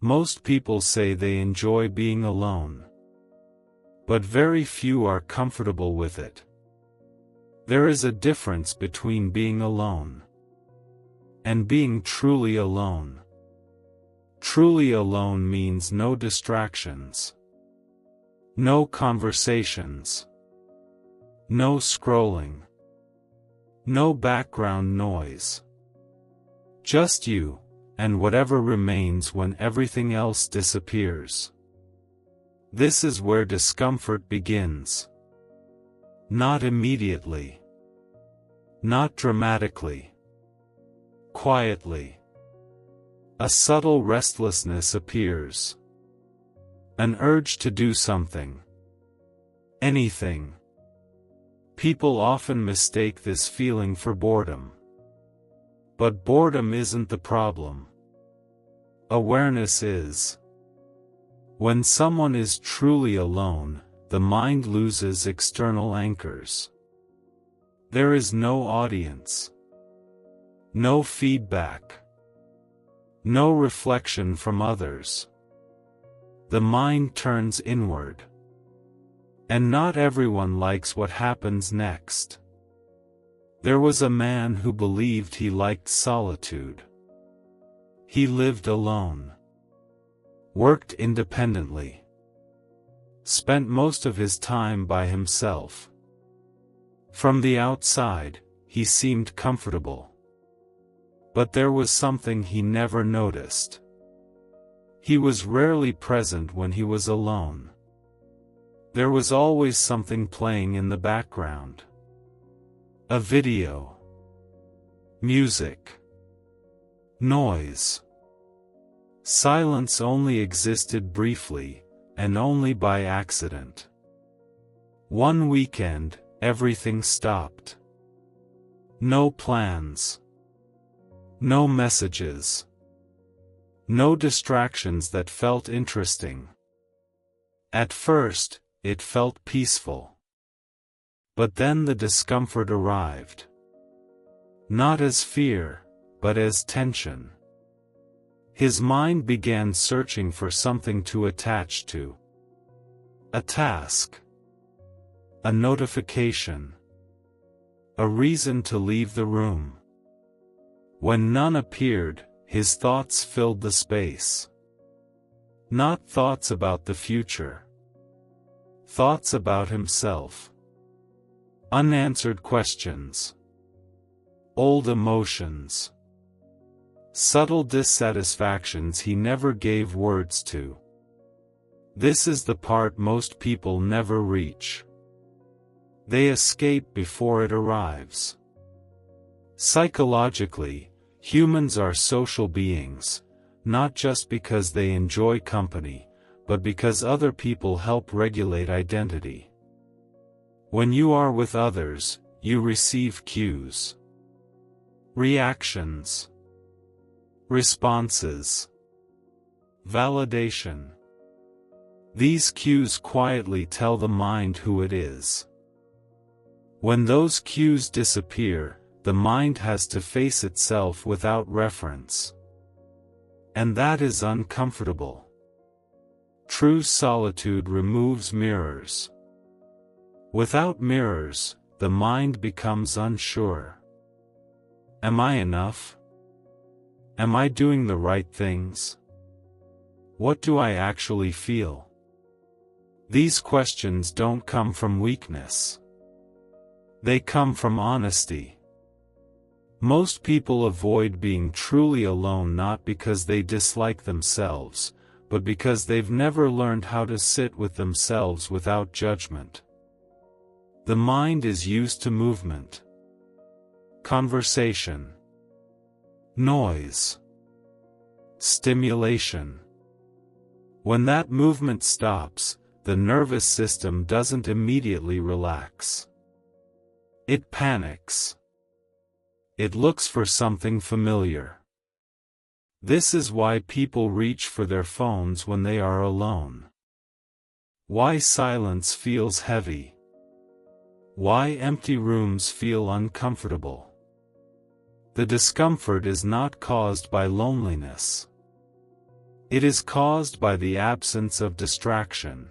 Most people say they enjoy being alone, but very few are comfortable with it. There is a difference between being alone and being truly alone. Truly alone means no distractions, no conversations, no scrolling, no background noise. Just you, and whatever remains when everything else disappears. This is where discomfort begins. Not immediately. Not dramatically. Quietly. A subtle restlessness appears. An urge to do something. Anything. People often mistake this feeling for boredom. But boredom isn't the problem. Awareness is. When someone is truly alone, the mind loses external anchors. There is no audience. No feedback. No reflection from others. The mind turns inward. And not everyone likes what happens next. There was a man who believed he liked solitude. He lived alone. Worked independently. Spent most of his time by himself. From the outside, he seemed comfortable. But there was something he never noticed. He was rarely present when he was alone. There was always something playing in the background. A video. Music. Noise. Silence only existed briefly, and only by accident. One weekend, everything stopped. No plans. No messages. No distractions that felt interesting. At first, it felt peaceful. But then the discomfort arrived. Not as fear, but as tension. His mind began searching for something to attach to. A task. A notification. A reason to leave the room. When none appeared, his thoughts filled the space. Not thoughts about the future. Thoughts about himself. Unanswered questions. Old emotions. Subtle dissatisfactions he never gave words to. This is the part most people never reach. They escape before it arrives. Psychologically, humans are social beings, not just because they enjoy company, but because other people help regulate identity. When you are with others, you receive cues. Reactions. Responses. Validation. These cues quietly tell the mind who it is. When those cues disappear, the mind has to face itself without reference. And that is uncomfortable. True solitude removes mirrors. Without mirrors, the mind becomes unsure. Am I enough? Am I doing the right things? What do I actually feel? These questions don't come from weakness. They come from honesty. Most people avoid being truly alone not because they dislike themselves, but because they've never learned how to sit with themselves without judgment. The mind is used to movement. Conversation. Noise. Stimulation. When that movement stops, the nervous system doesn't immediately relax. It panics. It looks for something familiar. This is why people reach for their phones when they are alone. Why silence feels heavy. Why empty rooms feel uncomfortable. The discomfort is not caused by loneliness. It is caused by the absence of distraction.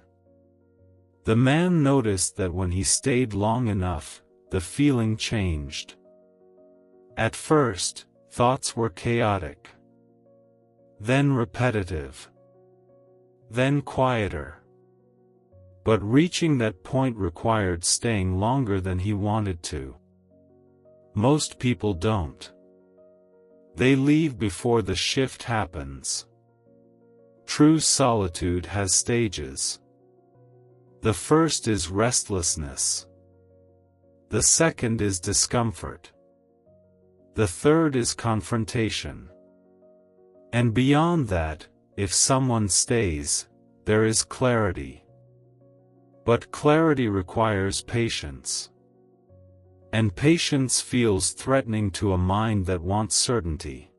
The man noticed that when he stayed long enough, the feeling changed. At first, thoughts were chaotic. Then repetitive. Then quieter. But reaching that point required staying longer than he wanted to. Most people don't. They leave before the shift happens. True solitude has stages. The first is restlessness. The second is discomfort. The third is confrontation. And beyond that, if someone stays, there is clarity. But clarity requires patience. And patience feels threatening to a mind that wants certainty.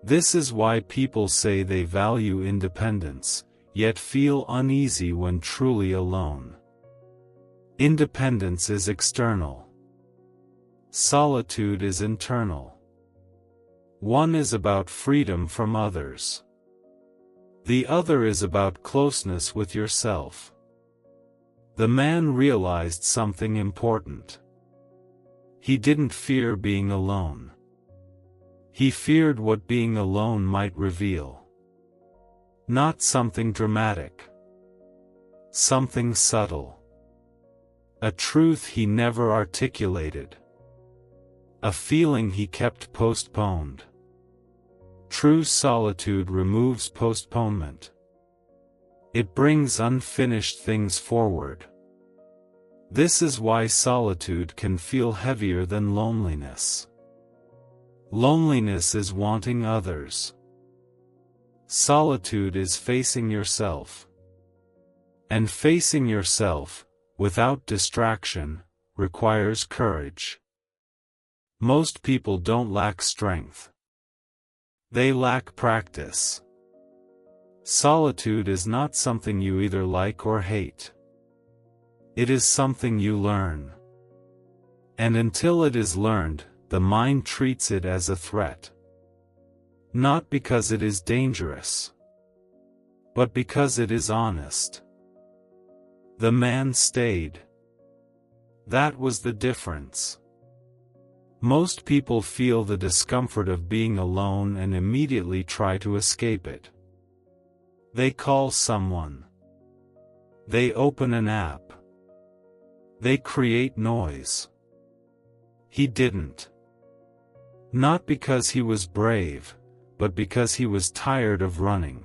This is why people say they value independence, yet feel uneasy when truly alone. Independence is external. Solitude is internal. One is about freedom from others. The other is about closeness with yourself. The man realized something important. He didn't fear being alone. He feared what being alone might reveal. Not something dramatic. Something subtle. A truth he never articulated. A feeling he kept postponed. True solitude removes postponement. It brings unfinished things forward. This is why solitude can feel heavier than loneliness. Loneliness is wanting others. Solitude is facing yourself. And facing yourself, without distraction, requires courage. Most people don't lack strength. They lack practice. Solitude is not something you either like or hate. It is something you learn. And until it is learned, the mind treats it as a threat. Not because it is dangerous, but because it is honest. The man stayed. That was the difference. Most people feel the discomfort of being alone and immediately try to escape it. They call someone. They open an app. They create noise. He didn't. Not because he was brave, but because he was tired of running.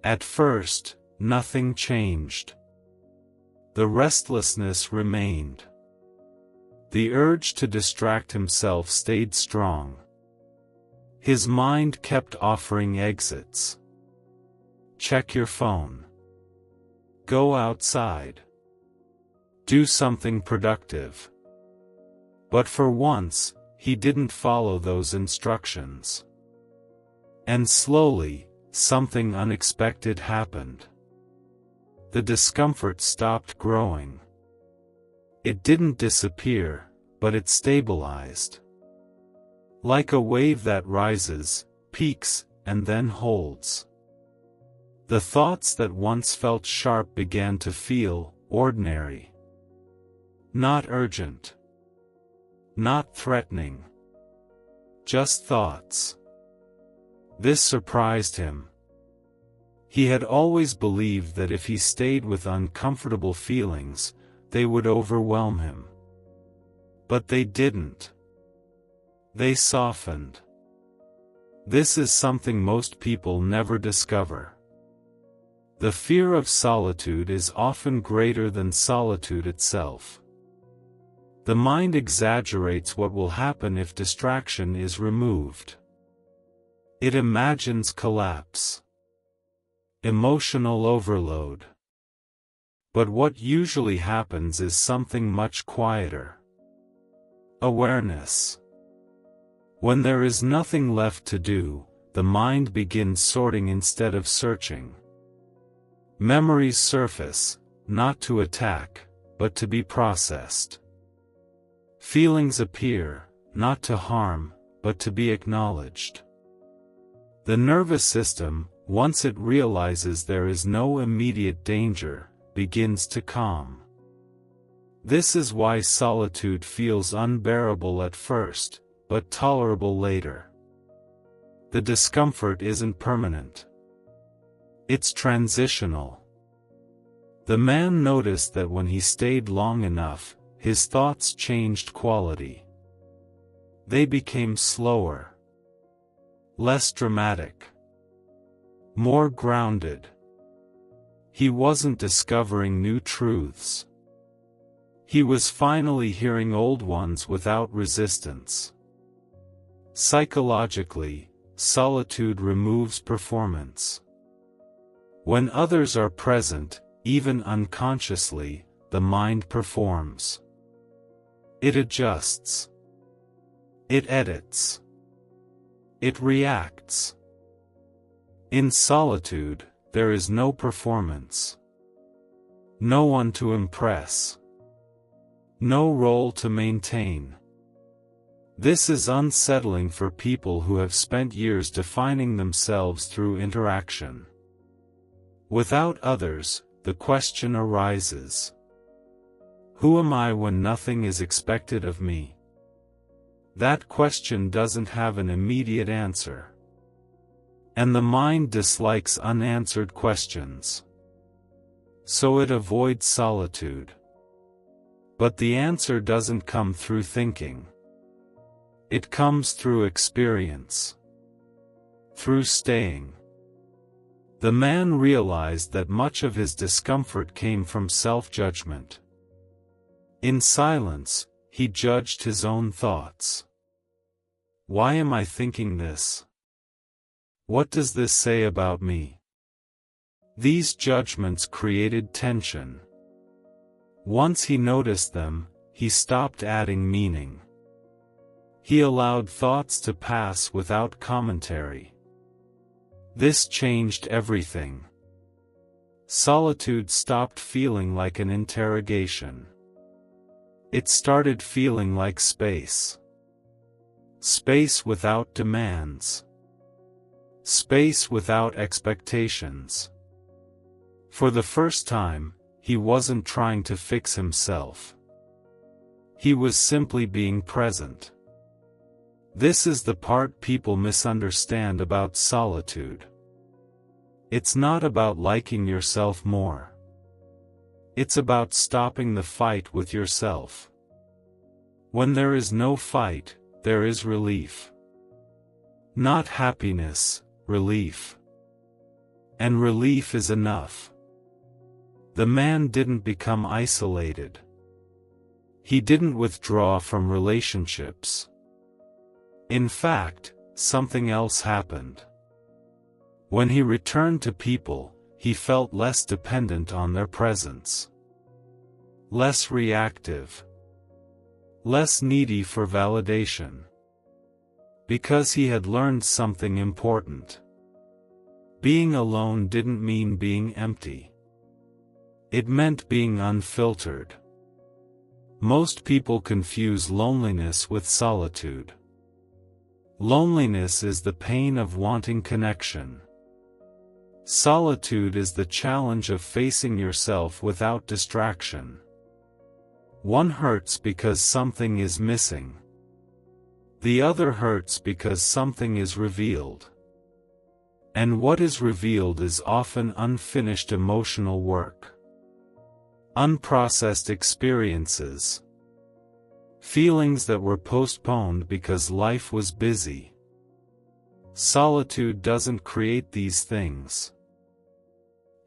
At first, nothing changed. The restlessness remained. The urge to distract himself stayed strong. His mind kept offering exits. Check your phone. Go outside. Do something productive. But for once, he didn't follow those instructions. And slowly, something unexpected happened. The discomfort stopped growing. It didn't disappear, but it stabilized. Like a wave that rises, peaks, and then holds. The thoughts that once felt sharp began to feel ordinary. Not urgent. Not threatening. Just thoughts. This surprised him. He had always believed that if he stayed with uncomfortable feelings, they would overwhelm him. But they didn't. They softened. This is something most people never discover. The fear of solitude is often greater than solitude itself. The mind exaggerates what will happen if distraction is removed. It imagines collapse. Emotional overload. But what usually happens is something much quieter. Awareness. When there is nothing left to do, the mind begins sorting instead of searching. Memories surface, not to attack, but to be processed. Feelings appear, not to harm, but to be acknowledged. The nervous system, once it realizes there is no immediate danger, begins to calm. This is why solitude feels unbearable at first, but tolerable later. The discomfort isn't permanent. It's transitional. The man noticed that when he stayed long enough, his thoughts changed quality. They became slower, less dramatic, more grounded. He wasn't discovering new truths. He was finally hearing old ones without resistance. Psychologically, solitude removes performance. When others are present, even unconsciously, the mind performs. It adjusts. It edits. It reacts. In solitude, there is no performance. No one to impress. No role to maintain. This is unsettling for people who have spent years defining themselves through interaction. Without others, the question arises: who am I when nothing is expected of me? That question doesn't have an immediate answer. And the mind dislikes unanswered questions. So it avoids solitude. But the answer doesn't come through thinking. It comes through experience. Through staying. The man realized that much of his discomfort came from self-judgment. In silence, he judged his own thoughts. Why am I thinking this? What does this say about me? These judgments created tension. Once he noticed them, he stopped adding meaning. He allowed thoughts to pass without commentary. This changed everything. Solitude stopped feeling like an interrogation. It started feeling like space. Space without demands. Space without expectations. For the first time, he wasn't trying to fix himself. He was simply being present. This is the part people misunderstand about solitude. It's not about liking yourself more. It's about stopping the fight with yourself. When there is no fight, there is relief. Not happiness, relief. And relief is enough. The man didn't become isolated. He didn't withdraw from relationships. In fact, something else happened. When he returned to people, he felt less dependent on their presence. Less reactive. Less needy for validation. Because he had learned something important. Being alone didn't mean being empty. It meant being unfiltered. Most people confuse loneliness with solitude. Loneliness is the pain of wanting connection. Solitude is the challenge of facing yourself without distraction. One hurts because something is missing. The other hurts because something is revealed. And what is revealed is often unfinished emotional work. Unprocessed experiences. Feelings that were postponed because life was busy. Solitude doesn't create these things.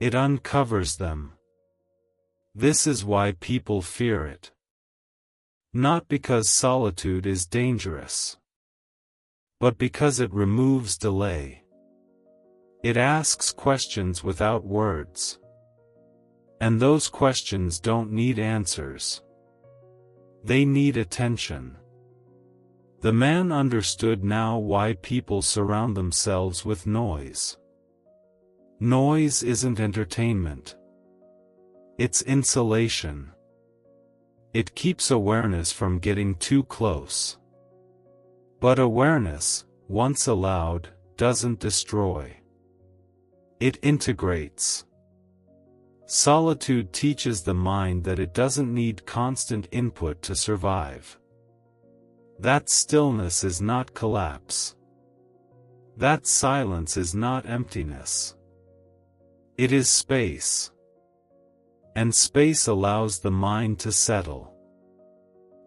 It uncovers them. This is why people fear it. Not because solitude is dangerous, but because it removes delay. It asks questions without words. And those questions don't need answers. They need attention. The man understood now why people surround themselves with noise. Noise isn't entertainment. It's insulation. It keeps awareness from getting too close. But awareness, once allowed, doesn't destroy. It integrates. Solitude teaches the mind that it doesn't need constant input to survive. That stillness is not collapse. That silence is not emptiness. It is space. And space allows the mind to settle.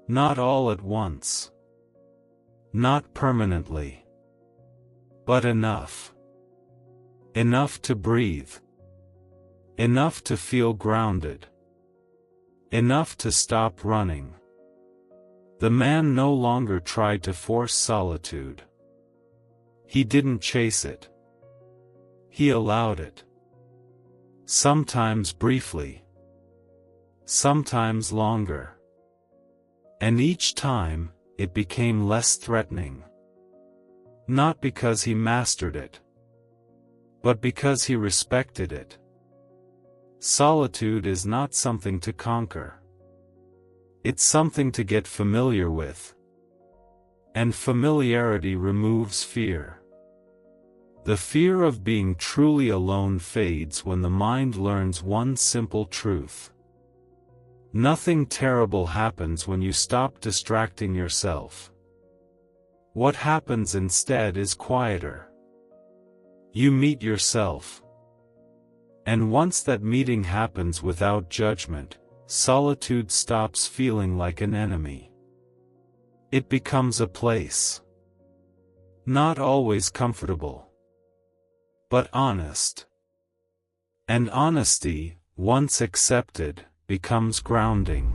Not all at once. Not permanently. But enough. Enough to breathe. Enough to feel grounded. Enough to stop running. The man no longer tried to force solitude. He didn't chase it. He allowed it. Sometimes briefly. Sometimes longer. And each time, it became less threatening. Not because he mastered it, but because he respected it. Solitude is not something to conquer. It's something to get familiar with. And familiarity removes fear. The fear of being truly alone fades when the mind learns one simple truth. Nothing terrible happens when you stop distracting yourself. What happens instead is quieter. You meet yourself. And once that meeting happens without judgment, solitude stops feeling like an enemy. It becomes a place. Not always comfortable, but honest. And honesty, once accepted, becomes grounding.